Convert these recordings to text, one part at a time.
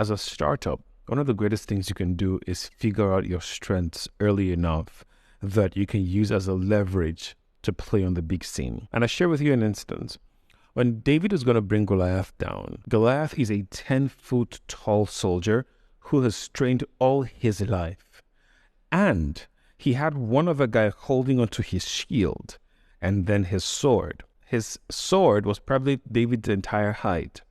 as a startup, one of the greatest things you can do is figure out your strengths early enough that you can use as a leverage to play on the big scene. And I share with you an instance. When David was going to bring Goliath down, Goliath is a 10-foot tall soldier who has trained all his life. And he had one other guy holding onto his shield and then his sword. His sword was probably David's entire height.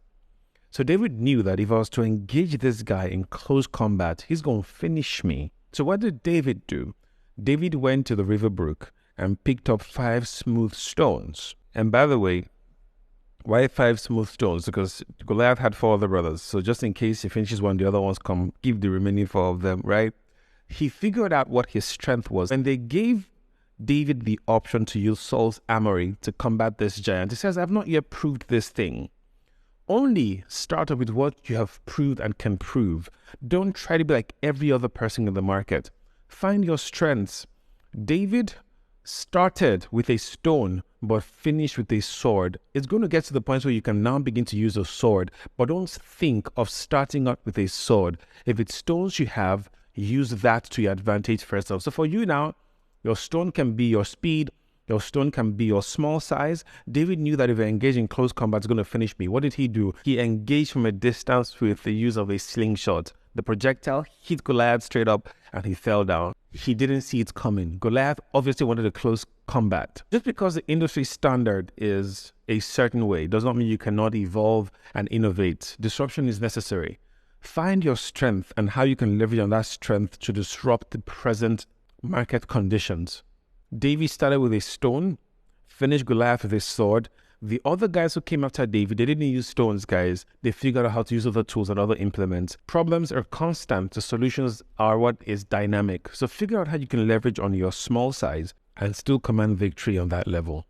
So David knew that if I was to engage this guy in close combat, he's going to finish me. So what did David do? David went to the river brook and picked up 5 smooth stones. And by the way, why 5 smooth stones? Because Goliath had 4 other brothers. So just in case he finishes one, the other ones come, give the remaining 4 of them, right? He figured out what his strength was. And they gave David the option to use Saul's armory to combat this giant. He says, I've not yet proved this thing. Only start up with what you have proved and can prove. Don't try to be like every other person in the market. Find your strengths. David started with a stone but finished with a sword. It's going to get to the point where you can now begin to use a sword, but don't think of starting out with a sword. If it's stones you have, use that to your advantage first off. So for you now, your stone can be your speed, your stone can be your small size. David knew that if I engage in close combat, it's going to finish me. What did he do? He engaged from a distance with the use of a slingshot. The projectile hit Goliath straight up and he fell down. He didn't see it coming. Goliath obviously wanted a close combat. Just because the industry standard is a certain way does not mean you cannot evolve and innovate. Disruption is necessary. Find your strength and how you can leverage on that strength to disrupt the present market conditions. David started with a stone, finished Goliath with a sword. The other guys who came after David, they didn't use stones, guys. They figured out how to use other tools and other implements. Problems are constant. The solutions are what is dynamic. So figure out how you can leverage on your small size and still command victory on that level.